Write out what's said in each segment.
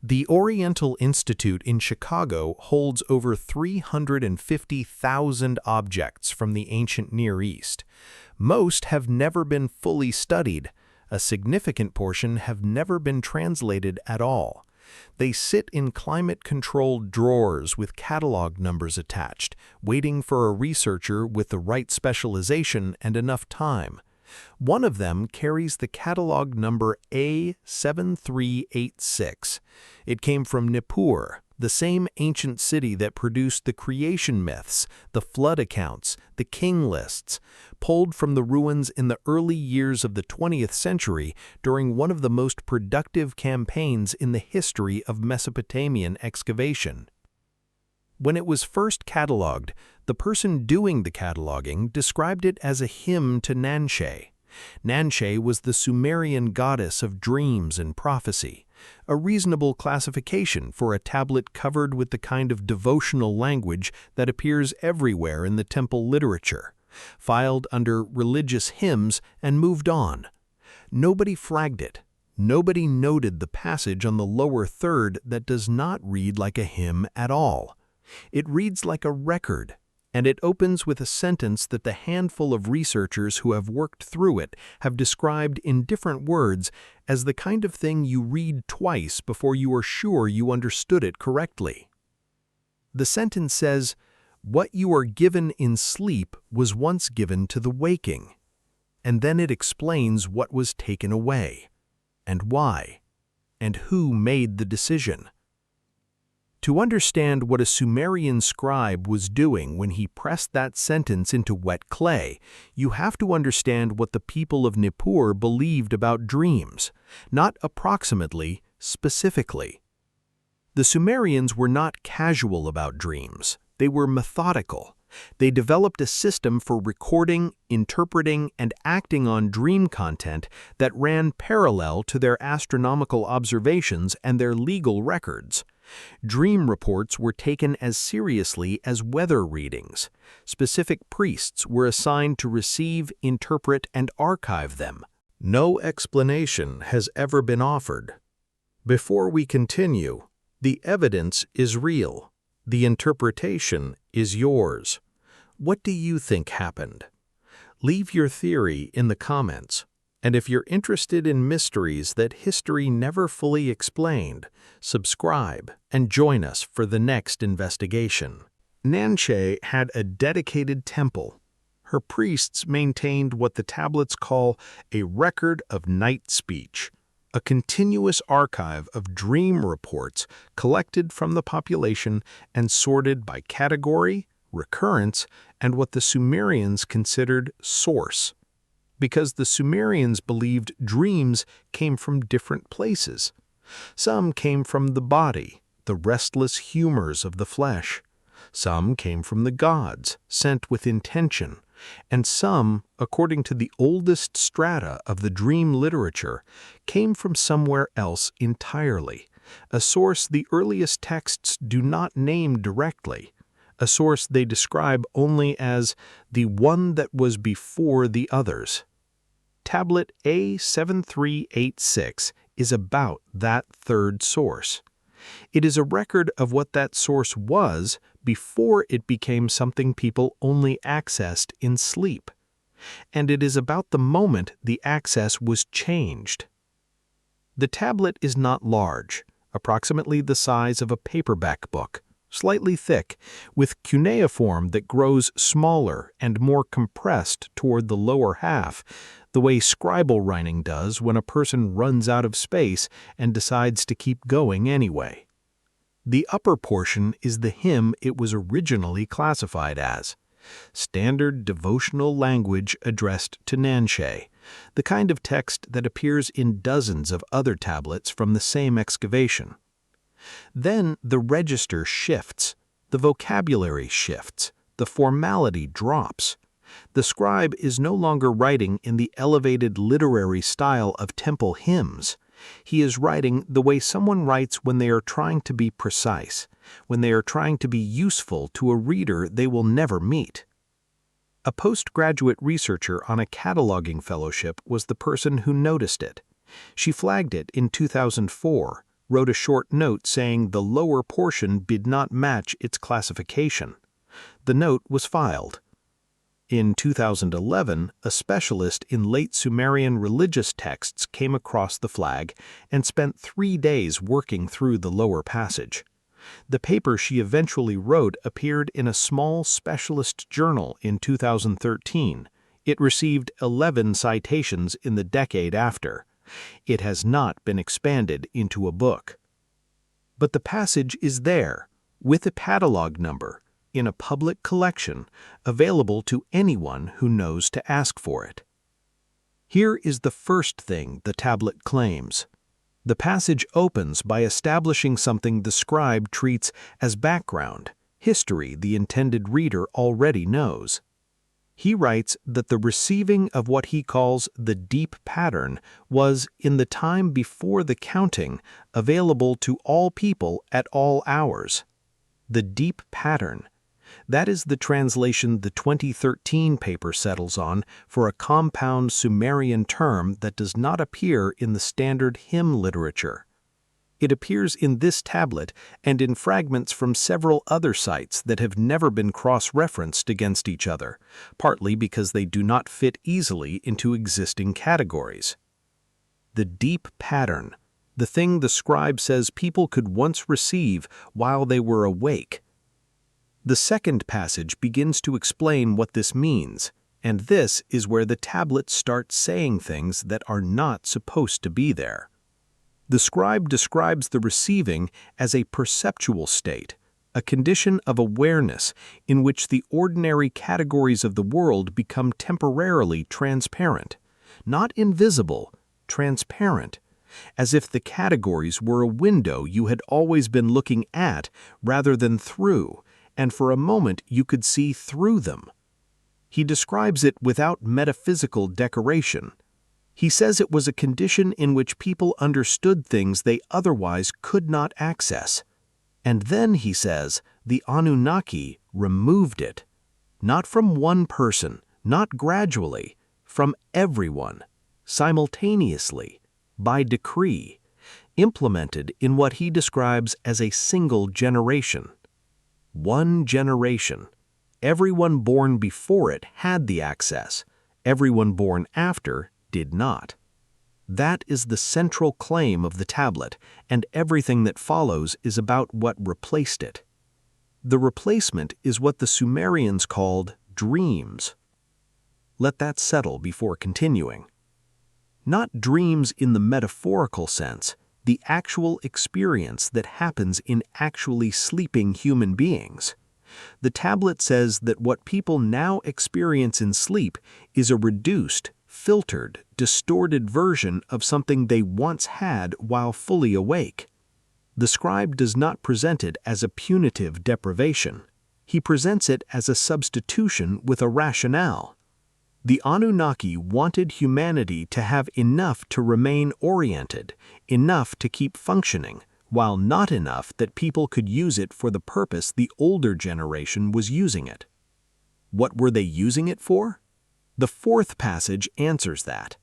The Oriental Institute in Chicago holds over 350,000 objects from the ancient Near East. Most have never been fully studied. A significant portion have never been translated at all. They sit in climate-controlled drawers with catalog numbers attached, waiting for a researcher with the right specialization and enough time. One of them carries the catalog number A7386. It came from Nippur, the same ancient city that produced the creation myths, the flood accounts, the king lists, pulled from the ruins in the early years of the 20th century during one of the most productive campaigns in the history of Mesopotamian excavation. When it was first cataloged, the person doing the cataloging described it as a hymn to Nanshe. Nanshe was the Sumerian goddess of dreams and prophecy, a reasonable classification for a tablet covered with the kind of devotional language that appears everywhere in the temple literature, filed under religious hymns and moved on. Nobody flagged it. Nobody noted the passage on the lower third that does not read like a hymn at all. It reads like a record, and it opens with a sentence that the handful of researchers who have worked through it have described in different words as the kind of thing you read twice before you are sure you understood it correctly. The sentence says, "What you are given in sleep was once given to the waking," and then it explains what was taken away, and why, and who made the decision. To understand what a Sumerian scribe was doing when he pressed that sentence into wet clay, you have to understand what the people of Nippur believed about dreams, not approximately, specifically. The Sumerians were not casual about dreams. They were methodical. They developed a system for recording, interpreting, and acting on dream content that ran parallel to their astronomical observations and their legal records. Dream reports were taken as seriously as weather readings. Specific priests were assigned to receive, interpret, and archive them. No explanation has ever been offered. Before we continue, the evidence is real. The interpretation is yours. What do you think happened? Leave your theory in the comments. And if you're interested in mysteries that history never fully explained, subscribe and join us for the next investigation. Nanshe had a dedicated temple. Her priests maintained what the tablets call a record of night speech, a continuous archive of dream reports collected from the population and sorted by category, recurrence, and what the Sumerians considered source. Because the Sumerians believed dreams came from different places. Some came from the body, the restless humors of the flesh. Some came from the gods, sent with intention. And some, according to the oldest strata of the dream literature, came from somewhere else entirely, a source the earliest texts do not name directly, a source they describe only as the one that was before the others. Tablet A7386 is about that third source. It is a record of what that source was before it became something people only accessed in sleep. And it is about the moment the access was changed. The tablet is not large, approximately the size of a paperback book, slightly thick, with cuneiform that grows smaller and more compressed toward the lower half, the way scribal writing does when a person runs out of space and decides to keep going anyway. The upper portion is the hymn it was originally classified as, standard devotional language addressed to Nanshe, the kind of text that appears in dozens of other tablets from the same excavation. Then the register shifts, the vocabulary shifts, the formality drops. The scribe is no longer writing in the elevated literary style of temple hymns. He is writing the way someone writes when they are trying to be precise, when they are trying to be useful to a reader they will never meet. A postgraduate researcher on a cataloging fellowship was the person who noticed it. She flagged it in 2004, wrote a short note saying the lower portion did not match its classification. The note was filed. In 2011, a specialist in late Sumerian religious texts came across the flag and spent 3 days working through the lower passage. The paper she eventually wrote appeared in a small specialist journal in 2013. It received 11 citations in the decade after. It has not been expanded into a book. But the passage is there, with a catalog number, in a public collection, available to anyone who knows to ask for it. Here is the first thing the tablet claims. The passage opens by establishing something the scribe treats as background, history the intended reader already knows. He writes that the receiving of what he calls the deep pattern was, in the time before the counting, available to all people at all hours. The deep pattern. That is the translation the 2013 paper settles on for a compound Sumerian term that does not appear in the standard hymn literature. It appears in this tablet and in fragments from several other sites that have never been cross-referenced against each other, partly because they do not fit easily into existing categories. The deep pattern, the thing the scribe says people could once receive while they were awake. The second passage begins to explain what this means, and this is where the tablet starts saying things that are not supposed to be there. The scribe describes the receiving as a perceptual state, a condition of awareness in which the ordinary categories of the world become temporarily transparent, not invisible, transparent, as if the categories were a window you had always been looking at rather than through, and for a moment you could see through them. He describes it without metaphysical decoration. He says it was a condition in which people understood things they otherwise could not access. And then, he says, the Anunnaki removed it. Not from one person, not gradually, from everyone, simultaneously, by decree, implemented in what he describes as a single generation. One generation. Everyone born before it had the access. Everyone born after did not. That is the central claim of the tablet, and everything that follows is about what replaced it. The replacement is what the Sumerians called dreams. Let that settle before continuing. Not dreams in the metaphorical sense, the actual experience that happens in actually sleeping human beings. The tablet says that what people now experience in sleep is a reduced, filtered, distorted version of something they once had while fully awake. The scribe does not present it as a punitive deprivation. He presents it as a substitution with a rationale. The Anunnaki wanted humanity to have enough to remain oriented, enough to keep functioning, while not enough that people could use it for the purpose the older generation was using it. What were they using it for? The fourth passage answers that,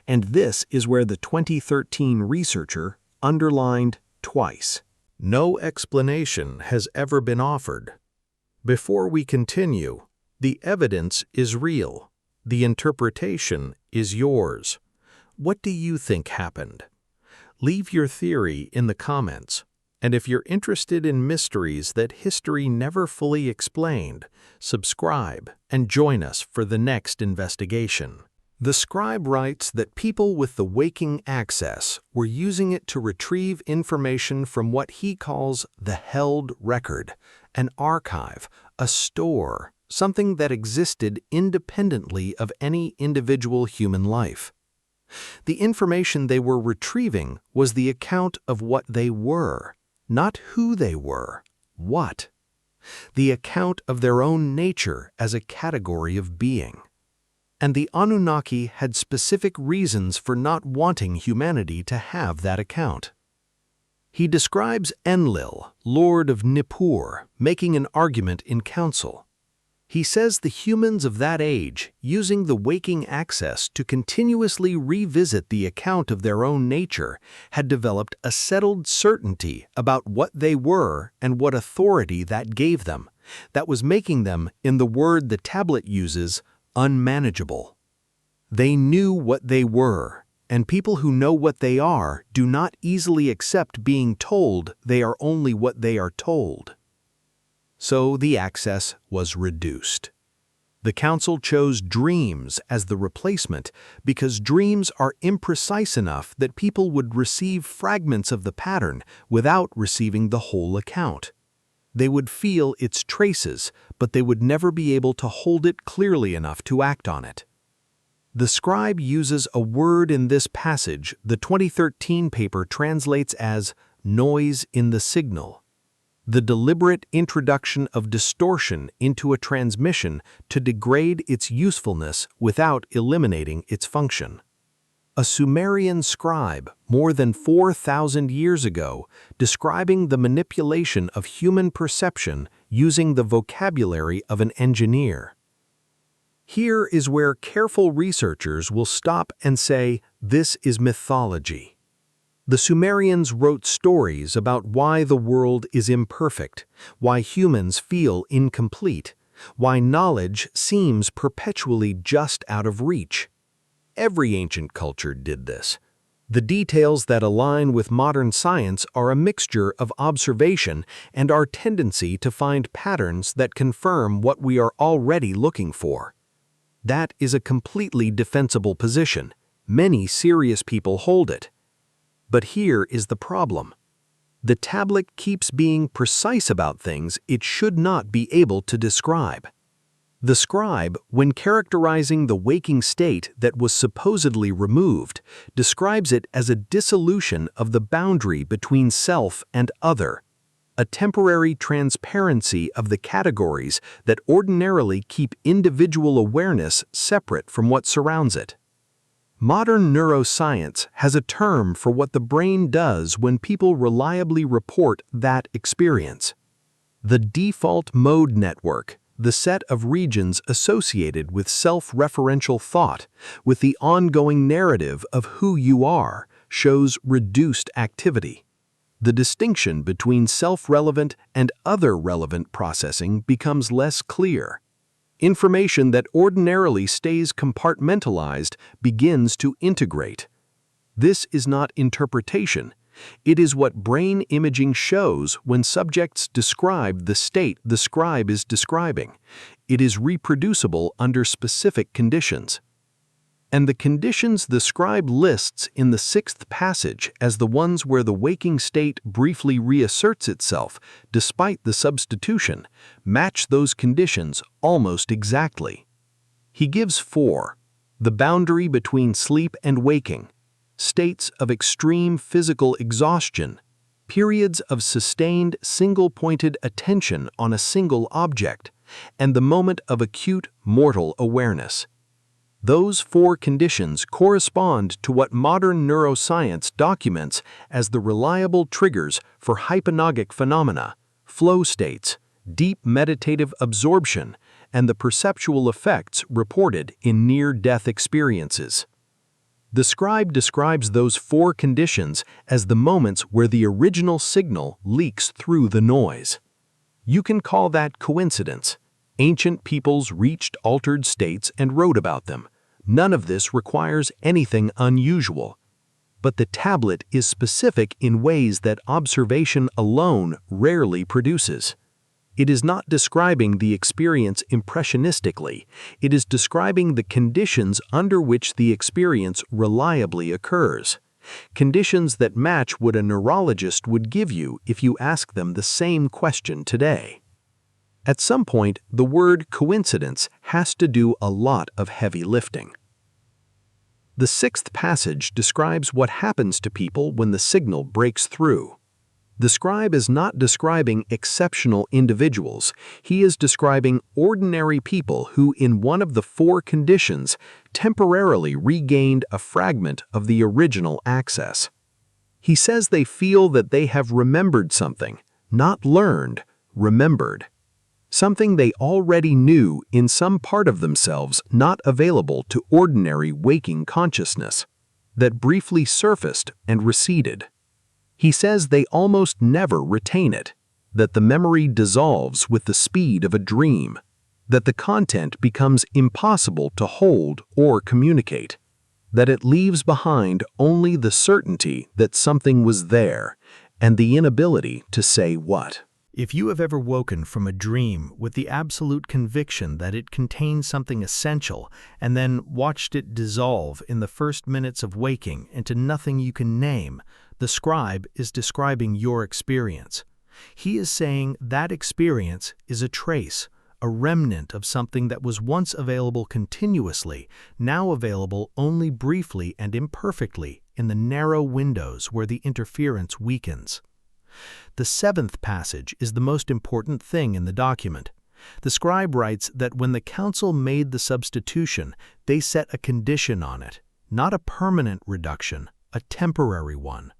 and this is where the 2013 researcher underlined twice. No explanation has ever been offered. Before we continue, the evidence is real. The interpretation is yours. What do you think happened? Leave your theory in the comments. And if you're interested in mysteries that history never fully explained, subscribe and join us for the next investigation. The scribe writes that people with the waking access were using it to retrieve information from what he calls the held record, an archive, a store, something that existed independently of any individual human life. The information they were retrieving was the account of what they were, not who they were, what. The account of their own nature as a category of being. And the Anunnaki had specific reasons for not wanting humanity to have that account. He describes Enlil, lord of Nippur, making an argument in council. He says the humans of that age, using the waking access to continuously revisit the account of their own nature, had developed a settled certainty about what they were and what authority that gave them, that was making them, in the word the tablet uses, unmanageable. They knew what they were, and people who know what they are do not easily accept being told they are only what they are told. So the access was reduced. The council chose dreams as the replacement because dreams are imprecise enough that people would receive fragments of the pattern without receiving the whole account. They would feel its traces, but they would never be able to hold it clearly enough to act on it. The scribe uses a word in this passage the 2013 paper translates as noise in the signal. The deliberate introduction of distortion into a transmission to degrade its usefulness without eliminating its function. A Sumerian scribe, more than 4,000 years ago, describing the manipulation of human perception using the vocabulary of an engineer. Here is where careful researchers will stop and say, this is mythology. The Sumerians wrote stories about why the world is imperfect, why humans feel incomplete, why knowledge seems perpetually just out of reach. Every ancient culture did this. The details that align with modern science are a mixture of observation and our tendency to find patterns that confirm what we are already looking for. That is a completely defensible position. Many serious people hold it. But here is the problem. The tablet keeps being precise about things it should not be able to describe. The scribe, when characterizing the waking state that was supposedly removed, describes it as a dissolution of the boundary between self and other, a temporary transparency of the categories that ordinarily keep individual awareness separate from what surrounds it. Modern neuroscience has a term for what the brain does when people reliably report that experience. The default mode network, the set of regions associated with self-referential thought, with the ongoing narrative of who you are, shows reduced activity. The distinction between self-relevant and other relevant processing becomes less clear. Information that ordinarily stays compartmentalized begins to integrate. This is not interpretation. It is what brain imaging shows when subjects describe the state the scribe is describing. It is reproducible under specific conditions. And the conditions the scribe lists in the 6th passage as the ones where the waking state briefly reasserts itself, despite the substitution, match those conditions almost exactly. He gives 4: the boundary between sleep and waking, states of extreme physical exhaustion, periods of sustained single-pointed attention on a single object, and the moment of acute mortal awareness. Those 4 conditions correspond to what modern neuroscience documents as the reliable triggers for hypnagogic phenomena, flow states, deep meditative absorption, and the perceptual effects reported in near-death experiences. The scribe describes those 4 conditions as the moments where the original signal leaks through the noise. You can call that coincidence. Ancient peoples reached altered states and wrote about them. None of this requires anything unusual. But the tablet is specific in ways that observation alone rarely produces. It is not describing the experience impressionistically. It is describing the conditions under which the experience reliably occurs. Conditions that match what a neurologist would give you if you ask them the same question today. At some point, the word coincidence has to do a lot of heavy lifting. The 6th passage describes what happens to people when the signal breaks through. The scribe is not describing exceptional individuals. He is describing ordinary people who, in one of the 4 conditions, temporarily regained a fragment of the original access. He says they feel that they have remembered something, not learned, remembered. something they already knew in some part of themselves not available to ordinary waking consciousness, that briefly surfaced and receded. He says they almost never retain it, that the memory dissolves with the speed of a dream, that the content becomes impossible to hold or communicate, that it leaves behind only the certainty that something was there and the inability to say what. If you have ever woken from a dream with the absolute conviction that it contained something essential and then watched it dissolve in the first minutes of waking into nothing you can name, the scribe is describing your experience. He is saying that experience is a trace, a remnant of something that was once available continuously, now available only briefly and imperfectly in the narrow windows where the interference weakens. The seventh passage is the most important thing in the document. The scribe writes that when the council made the substitution, they set a condition on it, not a permanent reduction, a temporary one.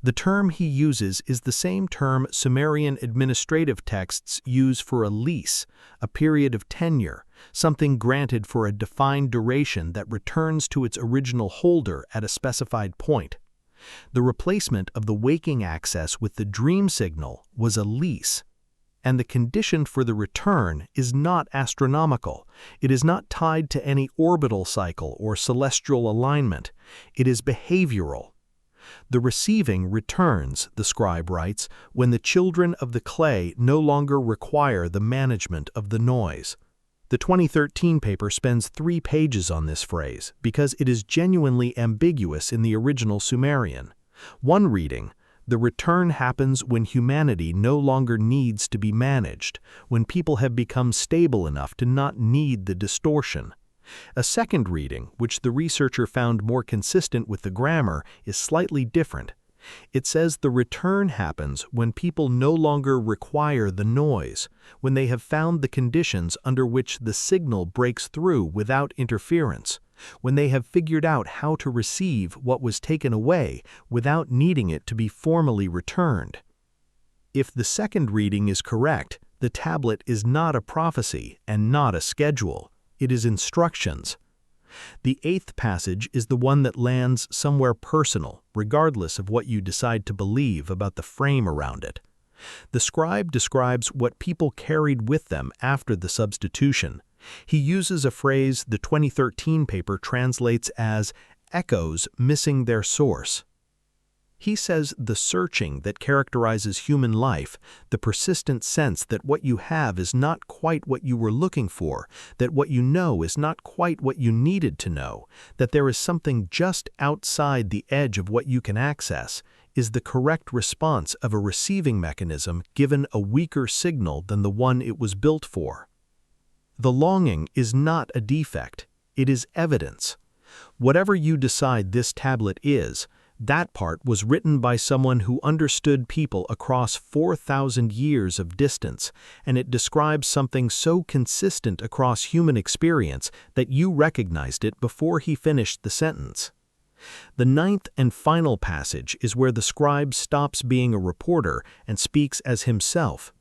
The term he uses is the same term Sumerian administrative texts use for a lease, a period of tenure, something granted for a defined duration that returns to its original holder at a specified point. The replacement of the waking access with the dream signal was a lease, and the condition for the return is not astronomical. It is not tied to any orbital cycle or celestial alignment. It is behavioral. The receiving returns, the scribe writes, when the children of the clay no longer require the management of the noise. The 2013 paper spends 3 pages on this phrase because it is genuinely ambiguous in the original Sumerian. One reading, the return happens when humanity no longer needs to be managed, when people have become stable enough to not need the distortion. A second reading, which the researcher found more consistent with the grammar, is slightly different. It says the return happens when people no longer require the noise, when they have found the conditions under which the signal breaks through without interference, when they have figured out how to receive what was taken away without needing it to be formally returned. If the second reading is correct, the tablet is not a prophecy and not a schedule. It is instructions. The 8th passage is the one that lands somewhere personal, regardless of what you decide to believe about the frame around it. The scribe describes what people carried with them after the substitution. He uses a phrase the 2013 paper translates as echoes missing their source. He says the searching that characterizes human life, the persistent sense that what you have is not quite what you were looking for, that what you know is not quite what you needed to know, that there is something just outside the edge of what you can access, is the correct response of a receiving mechanism given a weaker signal than the one it was built for. The longing is not a defect, it is evidence. Whatever you decide this tablet is, that part was written by someone who understood people across 4,000 years of distance, and it describes something so consistent across human experience that you recognized it before he finished the sentence. The 9th and final passage is where the scribe stops being a reporter and speaks as himself.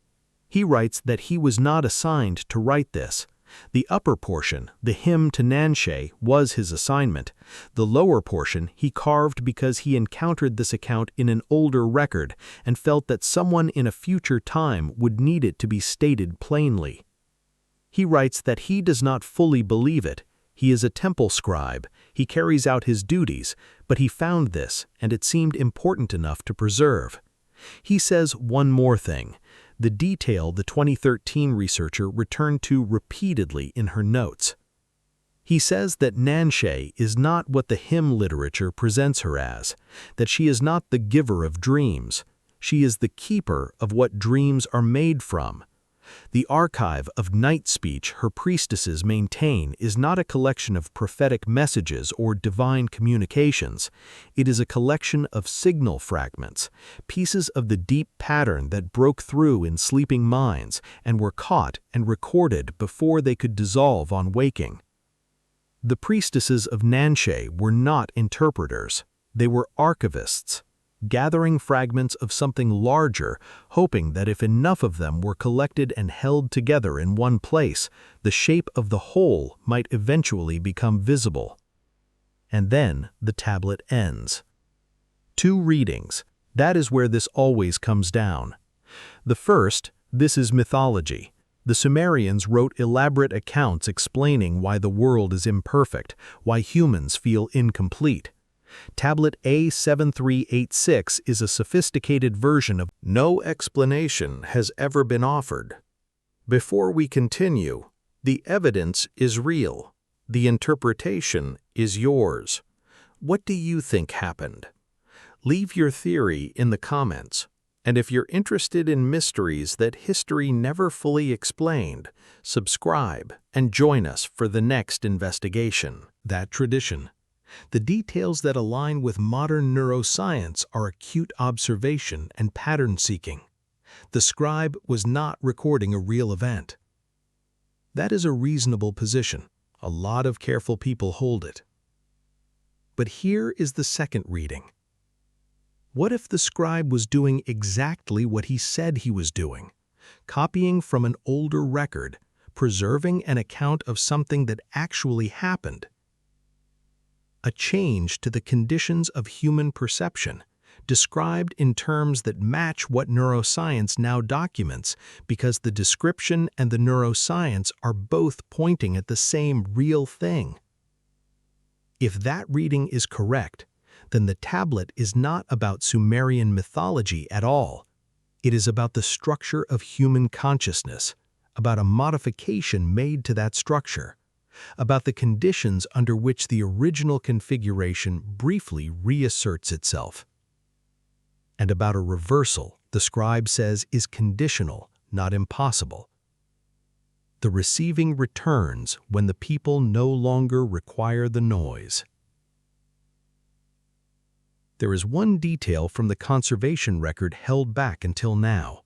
He writes that he was not assigned to write this. The upper portion, the hymn to Nanshe, was his assignment. The lower portion he carved because he encountered this account in an older record and felt that someone in a future time would need it to be stated plainly. He writes that he does not fully believe it. He is a temple scribe. He carries out his duties, but he found this, and it seemed important enough to preserve. He says one more thing. The detail the 2013 researcher returned to repeatedly in her notes. He says that Nanshe is not what the hymn literature presents her as, that she is not the giver of dreams. She is the keeper of what dreams are made from. The archive of night speech her priestesses maintain is not a collection of prophetic messages or divine communications. It is a collection of signal fragments, pieces of the deep pattern that broke through in sleeping minds and were caught and recorded before they could dissolve on waking. The priestesses of Nanshe were not interpreters. They were archivists. gathering fragments of something larger, hoping that if enough of them were collected and held together in one place, the shape of the whole might eventually become visible. And then the tablet ends. 2 readings. That is where this always comes down. The first, this is mythology. The Sumerians wrote elaborate accounts explaining why the world is imperfect, why humans feel incomplete. Tablet A7386 is a sophisticated version of no explanation has ever been offered. Before we continue, the evidence is real. The interpretation is yours. What do you think happened? Leave your theory in the comments. And if you're interested in mysteries that history never fully explained, subscribe and join us for the next investigation. That tradition. The details that align with modern neuroscience are acute observation and pattern seeking. The scribe was not recording a real event. That is a reasonable position. A lot of careful people hold it. But here is the second reading. What if the scribe was doing exactly what he said he was doing, copying from an older record, preserving an account of something that actually happened? A change to the conditions of human perception, described in terms that match what neuroscience now documents, because the description and the neuroscience are both pointing at the same real thing. If that reading is correct, then the tablet is not about Sumerian mythology at all. It is about the structure of human consciousness, about a modification made to that structure, about the conditions under which the original configuration briefly reasserts itself, and about a reversal the scribe says is conditional, not impossible. The receiving returns when the people no longer require the noise. There is one detail from the conservation record held back until now.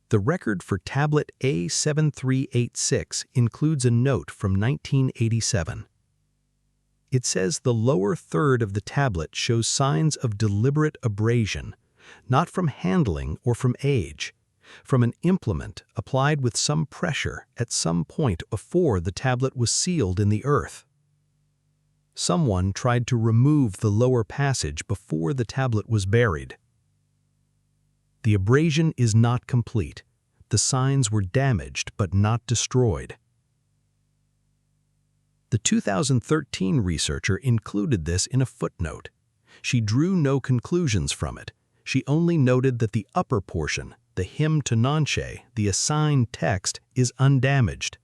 The record for tablet A7386 includes a note from 1987. It says the lower third of the tablet shows signs of deliberate abrasion, not from handling or from age, from an implement applied with some pressure at some point before the tablet was sealed in the earth. Someone tried to remove the lower passage before the tablet was buried. The abrasion is not complete. The signs were damaged but not destroyed. The 2013 researcher included this in a footnote. She drew no conclusions from it. She only noted that the upper portion, the hymn to Nanshe, the assigned text, is undamaged.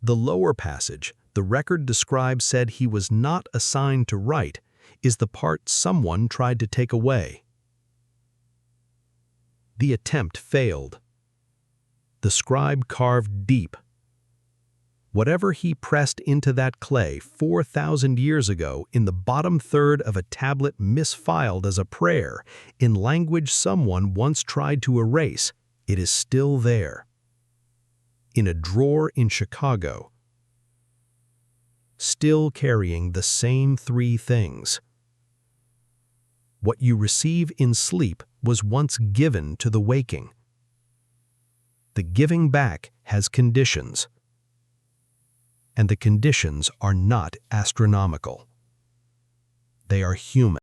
The lower passage, the record describes said he was not assigned to write, is the part someone tried to take away. The attempt failed. The scribe carved deep. Whatever he pressed into that clay 4,000 years ago in the bottom third of a tablet misfiled as a prayer, in language someone once tried to erase, it is still there. In a drawer in Chicago, still carrying the same 3 things. What you receive in sleep was once given to the waking. The giving back has conditions, and the conditions are not astronomical. They are human.